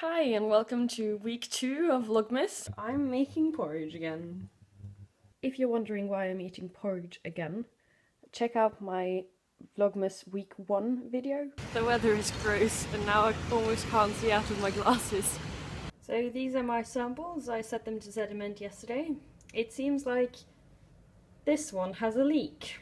Hi and welcome to week 2 of Vlogmas. I'm making porridge again. If you're wondering why I'm eating porridge again, check out my Vlogmas week 1 video. The weather is gross and now I almost can't see out of my glasses. So these are my samples. I set them to sediment yesterday. It seems like this one has a leak.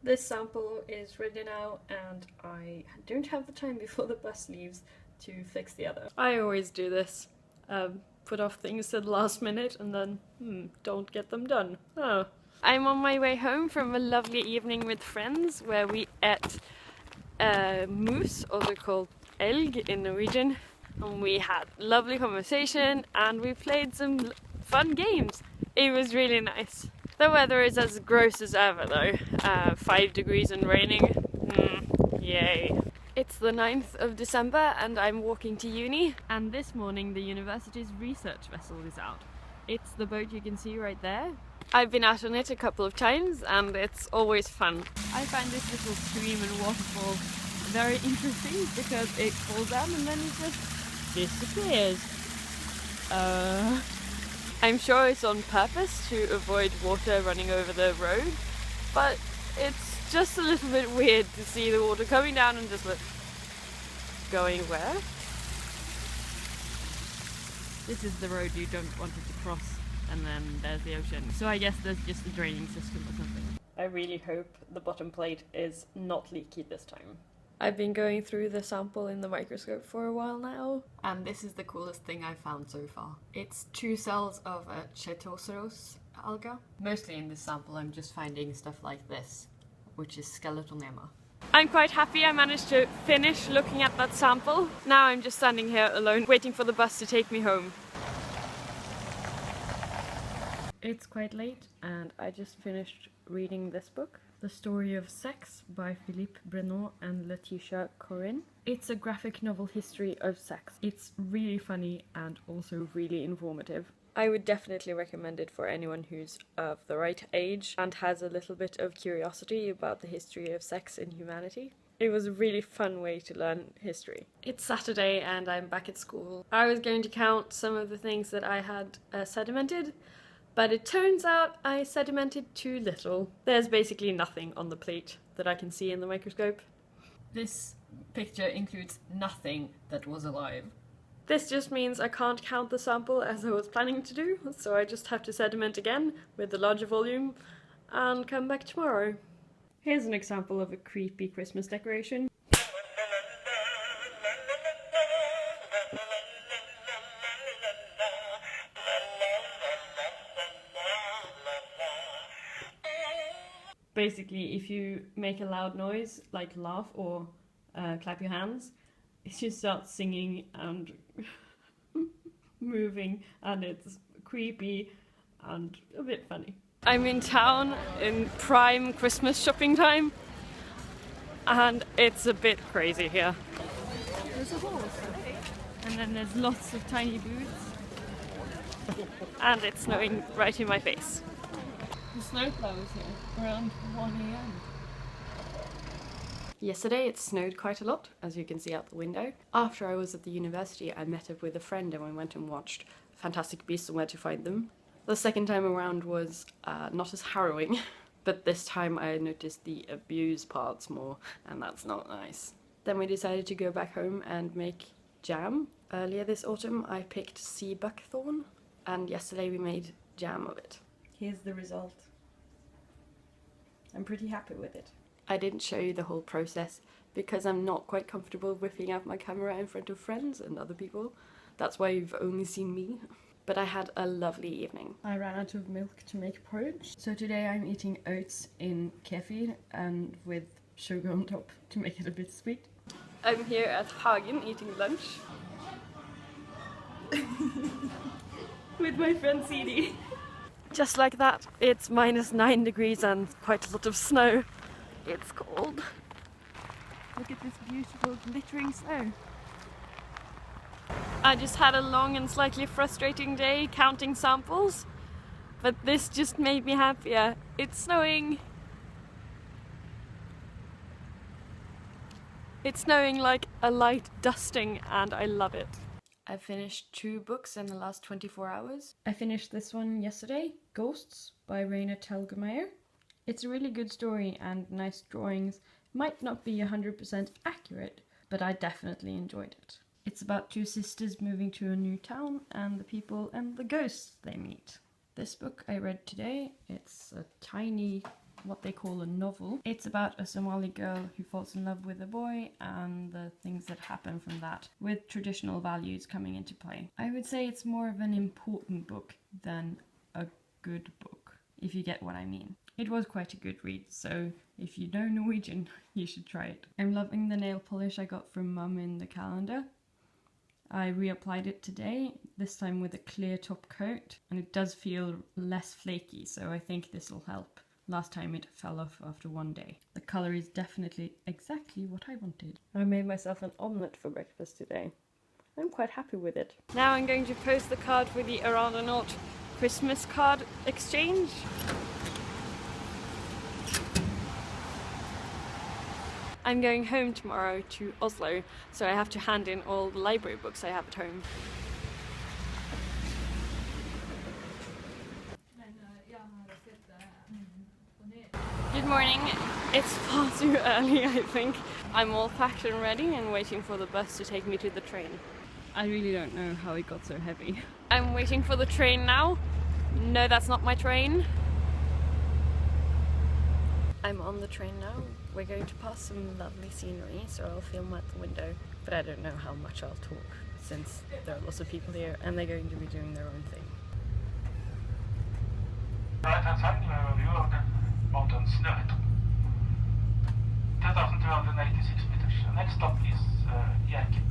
This sample is ready now and I don't have the time before the bus leaves to fix the other. I always do this. Put off things to the last minute and then, don't get them done. Oh. I'm on my way home from a lovely evening with friends where we ate moose, also called elg in Norwegian. And we had lovely conversation and we played some fun games. It was really nice. The weather is as gross as ever though. 5 degrees and raining. Yay. It's the 9th of December and I'm walking to uni. And this morning the university's research vessel is out. It's the boat you can see right there. I've been out on it a couple of times and it's always fun. I find this little stream and waterfall very interesting because it falls down and then it just disappears. I'm sure it's on purpose to avoid water running over the road, but it's just a little bit weird to see the water coming down and just going where? This is the road you don't want it to cross, and then there's the ocean. So I guess there's just a draining system or something. I really hope the bottom plate is not leaky this time. I've been going through the sample in the microscope for a while now. And this is the coolest thing I've found so far. It's 2 cells of a Chaetoceros alga. Mostly in this sample I'm just finding stuff like this, which is Skeletonema. I'm quite happy I managed to finish looking at that sample. Now I'm just standing here alone, waiting for the bus to take me home. It's quite late and I just finished reading this book, The Story of Sex by Philippe Brennan and Letitia Corinne. It's a graphic novel history of sex. It's really funny and also really informative. I would definitely recommend it for anyone who's of the right age and has a little bit of curiosity about the history of sex in humanity. It was a really fun way to learn history. It's Saturday and I'm back at school. I was going to count some of the things that I had sedimented, but it turns out I sedimented too little. There's basically nothing on the plate that I can see in the microscope. This picture includes nothing that was alive. This just means I can't count the sample as I was planning to do, so I just have to sediment again with the larger volume and come back tomorrow. Here's an example of a creepy Christmas decoration. Basically, if you make a loud noise, like laugh or clap your hands, it just starts singing and moving, and it's creepy and a bit funny. I'm in town in prime Christmas shopping time, and it's a bit crazy here. There's a horse, and then there's lots of tiny booths, and it's snowing right in my face. The snowplow is here around 1 AM. Yesterday it snowed quite a lot, as you can see out the window. After I was at the university, I met up with a friend and we went and watched Fantastic Beasts and Where to Find Them. The second time around was not as harrowing, but this time I noticed the abuse parts more, and that's not nice. Then we decided to go back home and make jam. Earlier this autumn I picked sea buckthorn, and yesterday we made jam of it. Here's the result. I'm pretty happy with it. I didn't show you the whole process because I'm not quite comfortable whipping out my camera in front of friends and other people. That's why you've only seen me. But I had a lovely evening. I ran out of milk to make porridge, so today I'm eating oats in kefir and with sugar on top to make it a bit sweet. I'm here at Hagen eating lunch with my friend Sidi. Just like that, it's -9 degrees and quite a lot of snow. It's cold. Look at this beautiful glittering snow. I just had a long and slightly frustrating day counting samples, but this just made me happier. It's snowing. It's snowing like a light dusting and I love it. I finished 2 books in the last 24 hours. I finished this one yesterday, Ghosts by Raina Telgemeier. It's a really good story and nice drawings. Might not be 100% accurate, but I definitely enjoyed it. It's about 2 sisters moving to a new town and the people and the ghosts they meet. This book I read today, it's a tiny, what they call a novel. It's about a Somali girl who falls in love with a boy and the things that happen from that, with traditional values coming into play. I would say it's more of an important book than a good book, if you get what I mean. It was quite a good read, so if you know Norwegian, you should try it. I'm loving the nail polish I got from Mum in the calendar. I reapplied it today, this time with a clear top coat, and it does feel less flaky, so I think this will help. Last time it fell off after 1 day. The colour is definitely exactly what I wanted. I made myself an omelette for breakfast today. I'm quite happy with it. Now I'm going to post the card for the Around Christmas card exchange. I'm going home tomorrow to Oslo, so I have to hand in all the library books I have at home. Good morning. It's far too early, I think. I'm all packed and ready and waiting for the bus to take me to the train. I really don't know how it got so heavy. I'm waiting for the train now. No, that's not my train. I'm on the train now. We're going to pass some lovely scenery, so I'll film at the window. But I don't know how much I'll talk, since there are lots of people here and they're going to be doing their own thing. Mountain Snøhetta. 10,286 meters. Next stop is Jerken.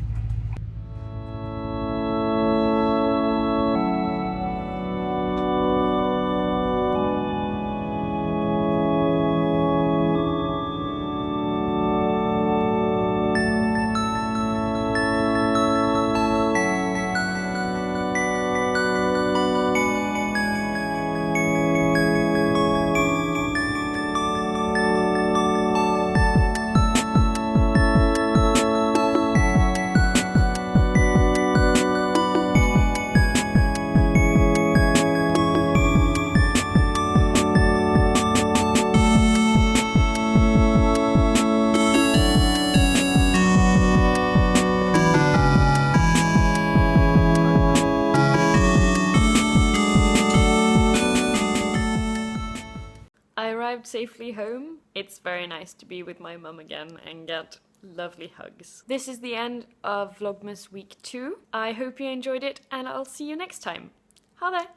I arrived safely home. It's very nice to be with my mum again and get lovely hugs. This is the end of Vlogmas week 2. I hope you enjoyed it and I'll see you next time. Ha det!